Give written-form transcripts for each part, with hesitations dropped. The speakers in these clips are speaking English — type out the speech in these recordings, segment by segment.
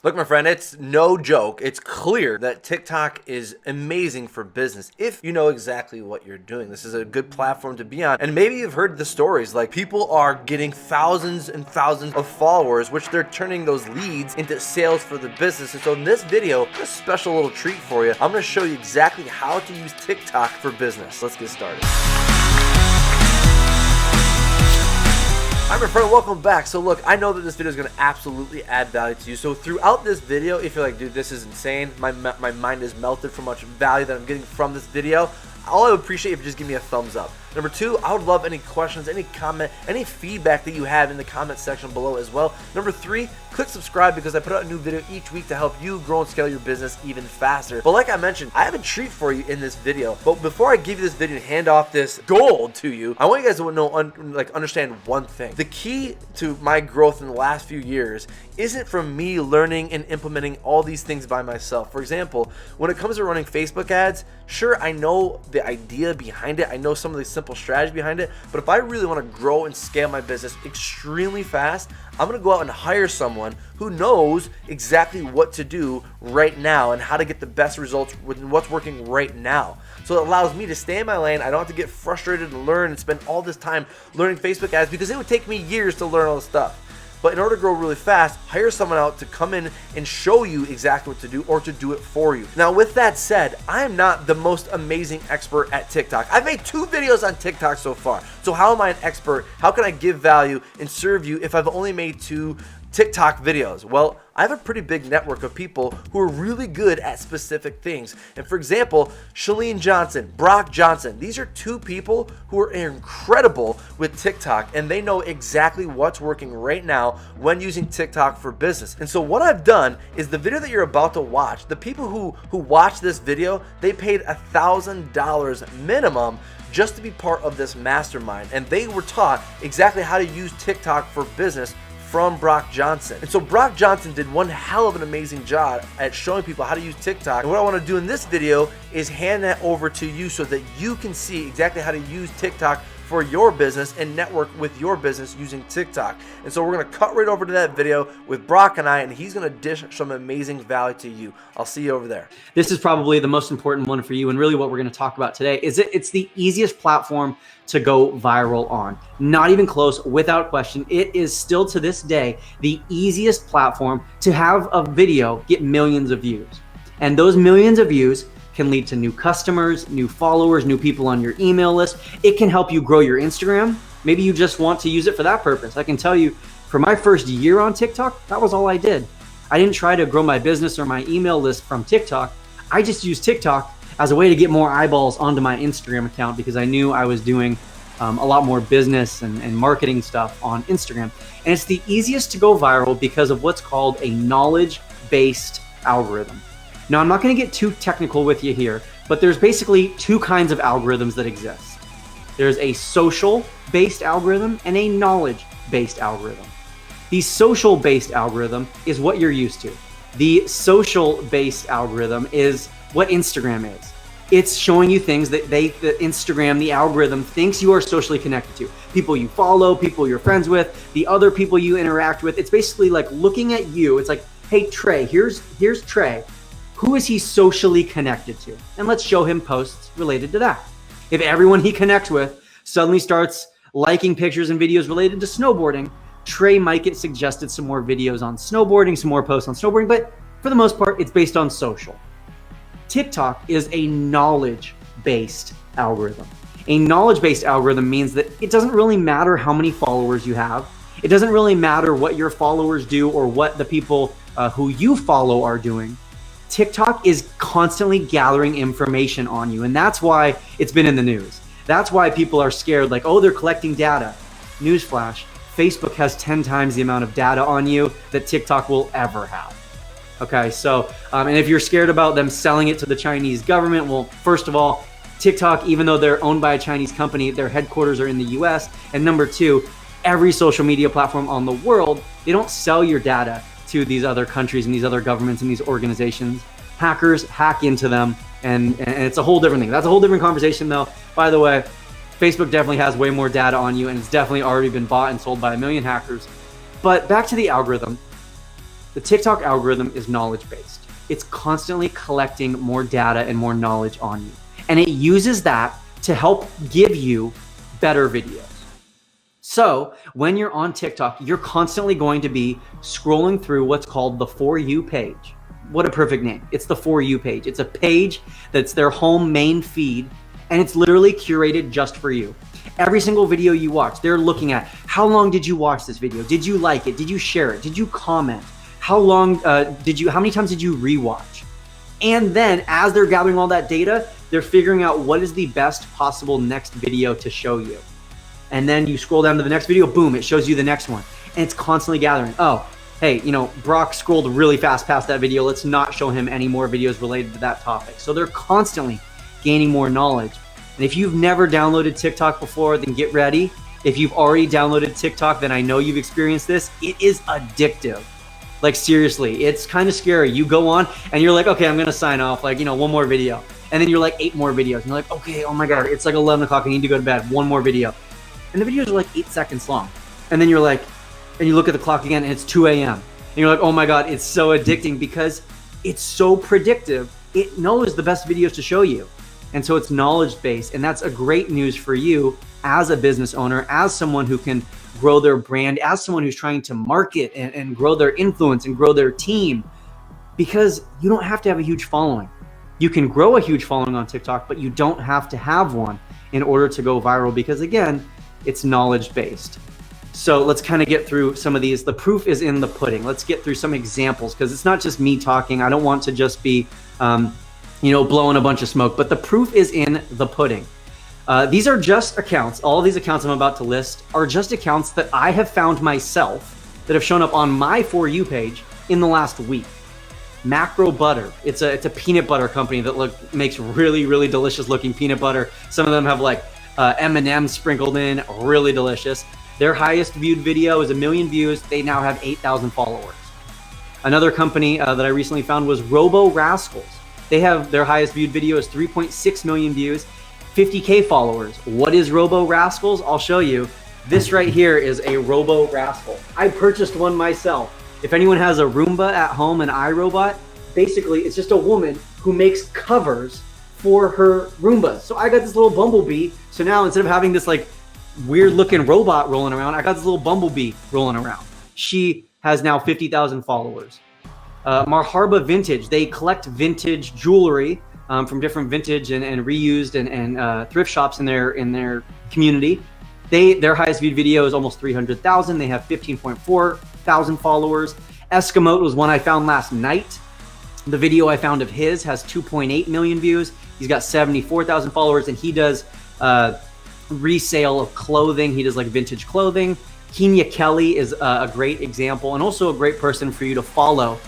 Look, my friend, it's no joke. It's clear that TikTok is amazing for business if you know exactly what you're doing. This is a good platform to be on. And maybe you've heard the stories, like people are getting thousands and thousands of followers, which they're turning those leads into sales for the business. And so in this video, a special little treat for you. I'm gonna show you exactly how to use TikTok for business. Let's get started. Hi, my friend, welcome back. So look, I know that this video is going to absolutely add value to you. So throughout this video, if you're like, dude, this is insane, my mind is melted from much value that I'm getting from this video, all I would appreciate if you just give me a thumbs up. Number two, I would love any questions, any comment, any feedback that you have in the comment section below as well. Number three, click subscribe because I put out a new video each week to help you grow and scale your business even faster. But like I mentioned, I have a treat for you in this video. But before I give you this video and hand off this gold to you, I want you guys to know, understand one thing. The key to my growth in the last few years isn't from me learning and implementing all these things by myself. For example, when it comes to running Facebook ads, sure, I know the idea behind it. I know some of the simple strategy behind it. But if I really want to grow and scale my business extremely fast, I'm going to go out and hire someone who knows exactly what to do right now and how to get the best results with what's working right now. So it allows me to stay in my lane. I don't have to get frustrated and learn and spend all this time learning Facebook ads because it would take me years to learn all this stuff. But in order to grow really fast, hire someone out to come in and show you exactly what to do or to do it for you. Now, with that said, I am not the most amazing expert at TikTok. I've made 2 videos on TikTok so far. So how am I an expert? How can I give value and serve you if I've only made 2 TikTok videos? Well, I have a pretty big network of people who are really good at specific things. And for example, Chalene Johnson, Brock Johnson, these are 2 people who are incredible with TikTok and they know exactly what's working right now when using TikTok for business. And so what I've done is the video that you're about to watch, the people who watch this video, they paid $1,000 minimum just to be part of this mastermind. And they were taught exactly how to use TikTok for business from Brock Johnson. And so Brock Johnson did one hell of an amazing job at showing people how to use TikTok. And what I want to do in this video is hand that over to you so that you can see exactly how to use TikTok for your business and network with your business using TikTok. And so we're going to cut right over to that video with Brock and I, and he's going to dish some amazing value to you. I'll see you over there. This is probably the most important one for you, and really what we're going to talk about today is it's the easiest platform to go viral on. Not even close, without question. It is still to this day the easiest platform to have a video get millions of views. And those millions of views can lead to new customers, new followers, new people on your email list. It can help you grow your Instagram. Maybe you just want to use it for that purpose. I can tell you, for my first year on TikTok, that was all I did. I didn't try to grow my business or my email list from TikTok. I just used TikTok as a way to get more eyeballs onto my Instagram account because I knew I was doing a lot more business and marketing stuff on Instagram. And it's the easiest to go viral because of what's called a knowledge-based algorithm. Now, I'm not going to get too technical with you here, but there's basically 2 kinds of algorithms that exist. There's a social-based algorithm and a knowledge-based algorithm. The social-based algorithm is what you're used to. The social-based algorithm is what Instagram is. It's showing you things that the Instagram, the algorithm, thinks you are socially connected to. People you follow, people you're friends with, the other people you interact with. It's basically like looking at you. It's like, hey, Trey, here's Trey. Who is he socially connected to? And let's show him posts related to that. If everyone he connects with suddenly starts liking pictures and videos related to snowboarding, Trey might get suggested some more videos on snowboarding, some more posts on snowboarding, but for the most part, it's based on social. TikTok is a knowledge-based algorithm. A knowledge-based algorithm means that it doesn't really matter how many followers you have. It doesn't really matter what your followers do or what the people who you follow are doing. TikTok is constantly gathering information on you, and that's why it's been in the news. That's why people are scared, like, oh, they're collecting data. Newsflash, Facebook has 10 times the amount of data on you that TikTok will ever have. Okay, so, and if you're scared about them selling it to the Chinese government, well, first of all, TikTok, even though they're owned by a Chinese company, their headquarters are in the US. And number 2, every social media platform on the world, they don't sell your data to these other countries and these other governments and these organizations. Hackers hack into them, and it's a whole different thing. That's a whole different conversation though. By the way, Facebook definitely has way more data on you, and it's definitely already been bought and sold by a million hackers. But back to the algorithm. The TikTok algorithm is knowledge-based. It's constantly collecting more data and more knowledge on you. And it uses that to help give you better videos. So when you're on TikTok, you're constantly going to be scrolling through what's called the For You page. What a perfect name. It's the For You page. It's a page that's their home main feed, and it's literally curated just for you. Every single video you watch, they're looking at how long did you watch this video? Did you like it? Did you share it? Did you comment? How many times did you rewatch? And then as they're gathering all that data, they're figuring out what is the best possible next video to show you. And then you scroll down to the next video, boom, it shows you the next one. And it's constantly gathering. Oh, hey, Brock scrolled really fast past that video. Let's not show him any more videos related to that topic. So they're constantly gaining more knowledge. And if you've never downloaded TikTok before, then get ready. If you've already downloaded TikTok, then I know you've experienced this. It is addictive. Like seriously, it's kind of scary. You go on and you're like, okay, I'm gonna sign off, like, one more video. And then you're like 8 more videos. And you're like, okay, oh my God, it's like 11 o'clock, I need to go to bed, 1 more video. And the videos are like 8 seconds long. And then you're like, and you look at the clock again and it's 2 a.m. And you're like, oh my God, it's so addicting because it's so predictive. It knows the best videos to show you. And so it's knowledge-based. And that's a great news for you as a business owner, as someone who can grow their brand, as someone who's trying to market and grow their influence and grow their team, because you don't have to have a huge following. You can grow a huge following on TikTok, but you don't have to have one in order to go viral because, again, it's knowledge-based. So let's kind of get through some of these. The proof is in the pudding. Let's get through some examples because it's not just me talking. I don't want to just be, blowing a bunch of smoke, but the proof is in the pudding. These are just accounts. All these accounts I'm about to list are just accounts that I have found myself that have shown up on my For You page in the last week. Macro Butter. It's a peanut butter company that makes really, really delicious looking peanut butter. Some of them have like M&M's sprinkled in, really delicious. Their highest viewed video is 1 million views. They now have 8,000 followers. Another company that I recently found was Robo Rascals. They have their highest viewed video is 3.6 million views, 50K followers. What is Robo Rascals? I'll show you. This right here is a Robo Rascal. I purchased one myself. If anyone has a Roomba at home, an iRobot, basically it's just a woman who makes covers for her Roombas. So I got this little bumblebee. So now instead of having this like weird looking robot rolling around, I got this little bumblebee rolling around. She has now 50,000 followers. Marharba Vintage, they collect vintage jewelry from different vintage and reused and thrift shops in their community. Their highest viewed video is almost 300,000. They have 15.4 thousand followers. Eskimo was one I found last night. The video I found of his has 2.8 million views. He's got 74,000 followers, and he does resale of clothing. He does like vintage clothing. Kenya Kelly is a great example and also a great person for you to follow.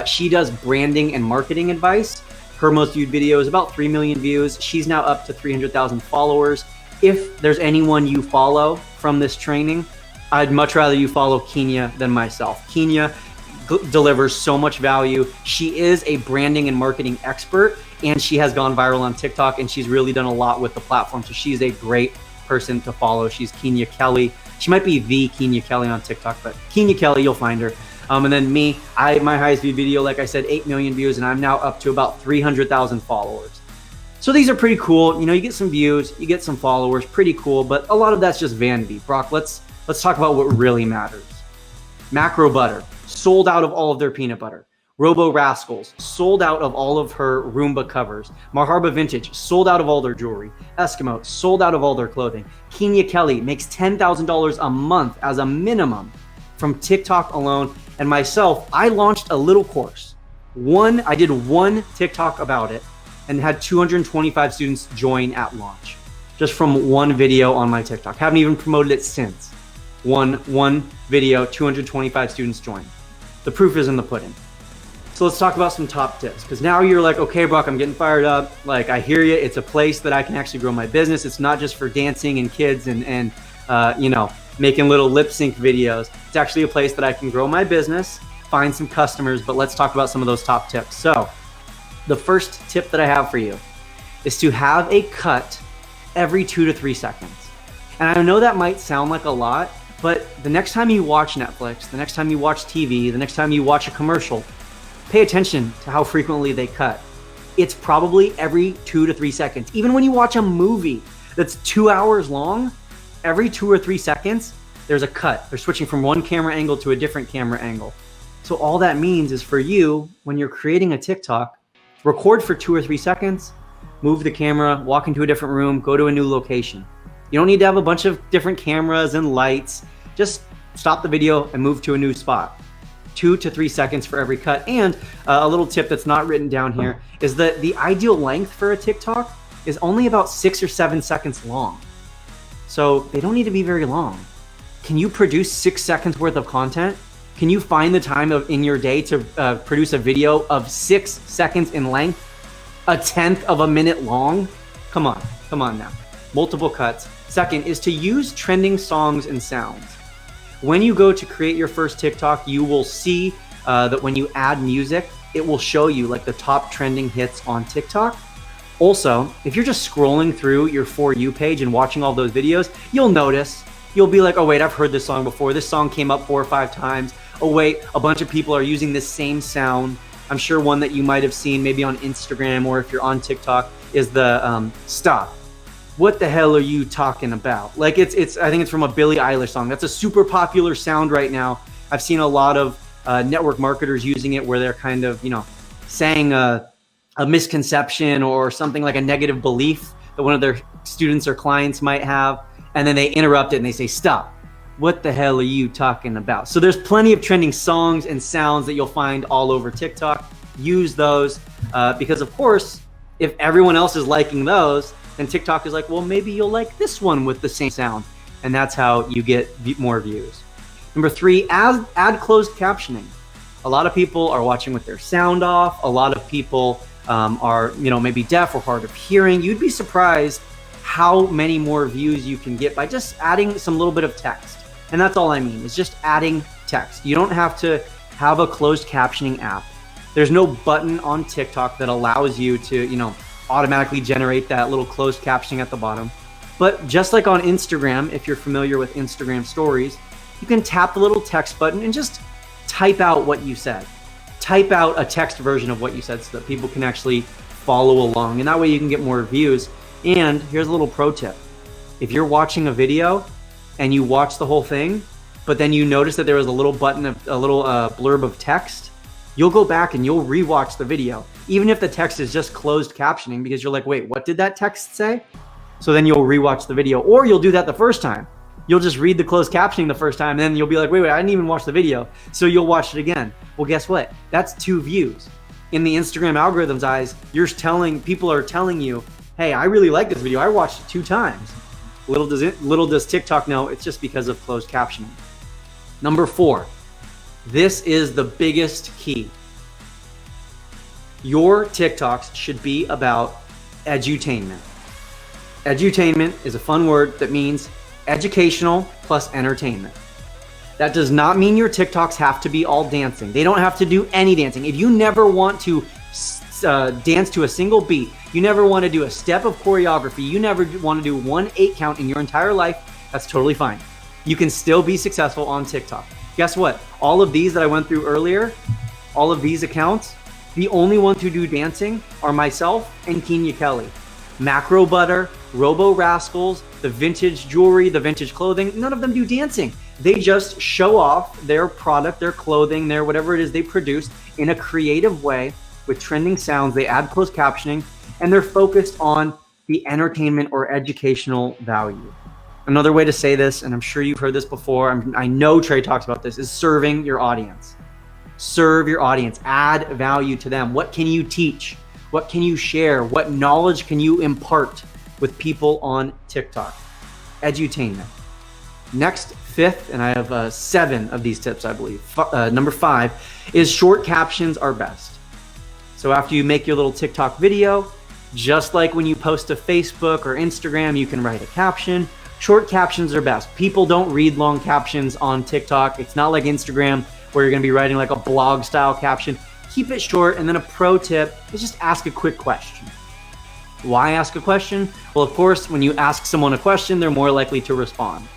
She does branding and marketing advice. Her most viewed video is about 3 million views. She's now up to 300,000 followers. If there's anyone you follow from this training, I'd much rather you follow Kenya than myself. Kenya delivers so much value. She is a branding and marketing expert, and she has gone viral on TikTok, and she's really done a lot with the platform. So she's a great person to follow. She's Kenya Kelly. She might be the Kenya Kelly on TikTok, but Kenya Kelly, you'll find her. And then me, my highest viewed video, like I said, 8 million views, and I'm now up to about 300,000 followers. So these are pretty cool. You get some views, you get some followers, pretty cool, but a lot of that's just vanity. Brock, let's talk about what really matters. Macro Butter, sold out of all of their peanut butter. Robo Rascals, sold out of all of her Roomba covers. Marharba Vintage, sold out of all their jewelry. Eskimo, sold out of all their clothing. Kenya Kelly makes $10,000 a month as a minimum from TikTok alone. And myself, I launched a little course. I did one TikTok about it and had 225 students join at launch, just from one video on my TikTok. Haven't even promoted it since. One video, 225 students joined. The proof is in the pudding. So let's talk about some top tips, because now you're like, okay, Brock, I'm getting fired up. Like, I hear you. It's a place that I can actually grow my business. It's not just for dancing and kids and making little lip sync videos. It's actually a place that I can grow my business, find some customers, but let's talk about some of those top tips. So the first tip that I have for you is to have a cut every 2 to 3 seconds. And I know that might sound like a lot, But the next time you watch Netflix, the next time you watch TV, the next time you watch a commercial, pay attention to how frequently they cut. It's probably every 2 to 3 seconds. Even when you watch a movie that's 2 hours long, every 2 or 3 seconds, there's a cut. They're switching from one camera angle to a different camera angle. So all that means is for you, when you're creating a TikTok, record for 2 or 3 seconds, move the camera, walk into a different room, go to a new location. You don't need to have a bunch of different cameras and lights. Just stop the video and move to a new spot. 2 to 3 seconds for every cut. And a little tip that's not written down here is that the ideal length for a TikTok is only about 6 or 7 seconds long. So they don't need to be very long. Can you produce 6 seconds worth of content? Can you find the time in your day to produce a video of 6 seconds in length, a tenth of a minute long? Come on now. Multiple cuts. Second is to use trending songs and sounds. When you go to create your first TikTok, you will see that when you add music, it will show you like the top trending hits on TikTok. Also, if you're just scrolling through your For You page and watching all those videos, you'll notice, you'll be like, oh wait, I've heard this song before. This song came up 4 or 5 times. Oh wait, a bunch of people are using this same sound. I'm sure one that you might have seen maybe on Instagram or if you're on TikTok is the stop. What the hell are you talking about? Like I think it's from a Billie Eilish song. That's a super popular sound right now. I've seen a lot of network marketers using it where they're kind of, saying a misconception or something like a negative belief that one of their students or clients might have. And then they interrupt it and they say, stop. What the hell are you talking about? So there's plenty of trending songs and sounds that you'll find all over TikTok. Use those because of course, if everyone else is liking those, then TikTok is like, well, maybe you'll like this one with the same sound. And that's how you get more views. Number 3, add closed captioning. A lot of people are watching with their sound off. A lot of people are, maybe deaf or hard of hearing. You'd be surprised how many more views you can get by just adding some little bit of text. And that's all I mean, is just adding text. You don't have to have a closed captioning app. There's no button on TikTok that allows you to, automatically generate that little closed captioning at the bottom. But just like on Instagram, if you're familiar with Instagram stories, you can tap the little text button and just type out what you said. Type out a text version of what you said so that people can actually follow along. And that way you can get more views. And here's a little pro tip. If you're watching a video and you watch the whole thing, but then you notice that there was a little button, a little blurb of text, you'll go back and you'll rewatch the video, even if the text is just closed captioning, because you're like, wait, what did that text say? So then you'll rewatch the video, or you'll do that the first time. You'll just read the closed captioning the first time, and then you'll be like, wait, I didn't even watch the video. So you'll watch it again. Well, guess what? That's 2 views. In the Instagram algorithm's eyes, people are telling you, hey, I really like this video. I watched it 2 times. Little does TikTok know it's just because of closed captioning. Number 4, this is the biggest key. Your TikToks should be about edutainment. Edutainment is a fun word that means educational plus entertainment. That does not mean your TikToks have to be all dancing. They don't have to do any dancing. If you never want to dance to a single beat, you never want to do a step of choreography, you never want to do 1 8 count in your entire life, that's totally fine. You can still be successful on TikTok. Guess what? All of these that I went through earlier, all of these accounts, the only ones who do dancing are myself and Kenya Kelly. Macro Butter, Robo Rascals, the vintage jewelry, the vintage clothing, none of them do dancing. They just show off their product, their clothing, their whatever it is they produce in a creative way with trending sounds. They add closed captioning and they're focused on the entertainment or educational value. Another way to say this, and I'm sure you've heard this before, I know Trey talks about this, is serving your audience. Serve your audience, add value to them. What can you teach? What can you share? What knowledge can you impart with people on TikTok? Edutainment. Next, 5th, and I have 7 of these tips, I believe. Number 5 is short captions are best. So after you make your little TikTok video, just like when you post to Facebook or Instagram, you can write a caption. Short captions are best. People don't read long captions on TikTok. It's not like Instagram where you're gonna be writing like a blog style caption. Keep it short, and then a pro tip is just ask a quick question. Why ask a question? Well, of course, when you ask someone a question, they're more likely to respond.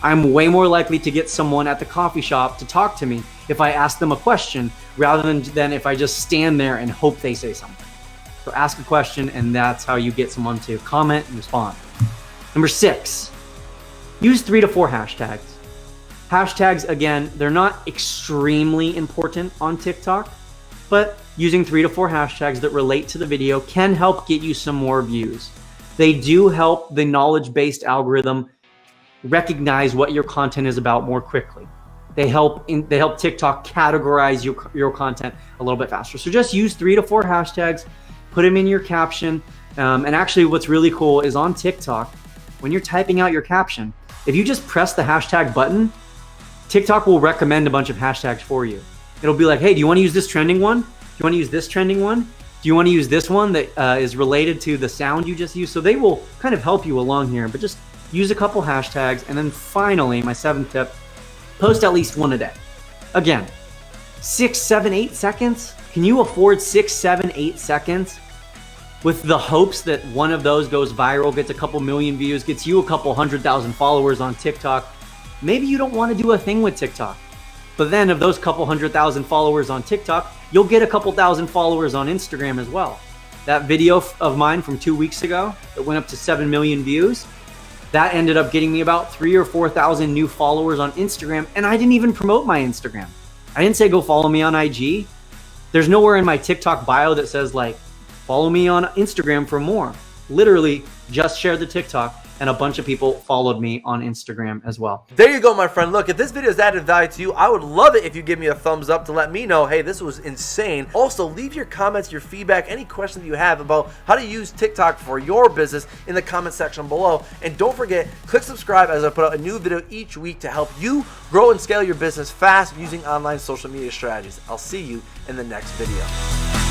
I'm way more likely to get someone at the coffee shop to talk to me if I ask them a question rather than if I just stand there and hope they say something. So ask a question, and that's how you get someone to comment and respond. Number 6, use 3 to 4 hashtags. Hashtags, again, they're not extremely important on TikTok, but using 3 to 4 hashtags that relate to the video can help get you some more views. They do help the knowledge-based algorithm recognize what your content is about more quickly. They help TikTok categorize your content a little bit faster. So just use 3 to 4 hashtags, put them in your caption. And actually what's really cool is on TikTok, when you're typing out your caption, if you just press the hashtag button, TikTok will recommend a bunch of hashtags for you. It'll be like, hey, do you want to use this trending one? Do you want to use this trending one? Do you want to use this one that is related to the sound you just used? So they will kind of help you along here, but just use a couple hashtags. And then finally, my 7th tip, post at least one a day. Again, 6, 7, 8 seconds. Can you afford 6, 7, 8 seconds with the hopes that one of those goes viral, gets a couple million views, gets you a couple 100,000 followers on TikTok? Maybe you don't want to do a thing with TikTok. But then of those couple 100,000 followers on TikTok, you'll get a couple thousand followers on Instagram as well. That video of mine from 2 weeks ago that went up to 7 million views, that ended up getting me about 3,000 or 4,000 new followers on Instagram, and I didn't even promote my Instagram. I didn't say go follow me on IG. There's nowhere in my TikTok bio that says like, follow me on Instagram for more. Literally just shared the TikTok, and a bunch of people followed me on Instagram as well. There you go, my friend. Look, if this video has added value to you, I would love it if you give me a thumbs up to let me know, hey, this was insane. Also, leave your comments, your feedback, any questions you have about how to use TikTok for your business in the comment section below. And don't forget, click subscribe as I put out a new video each week to help you grow and scale your business fast using online social media strategies. I'll see you in the next video.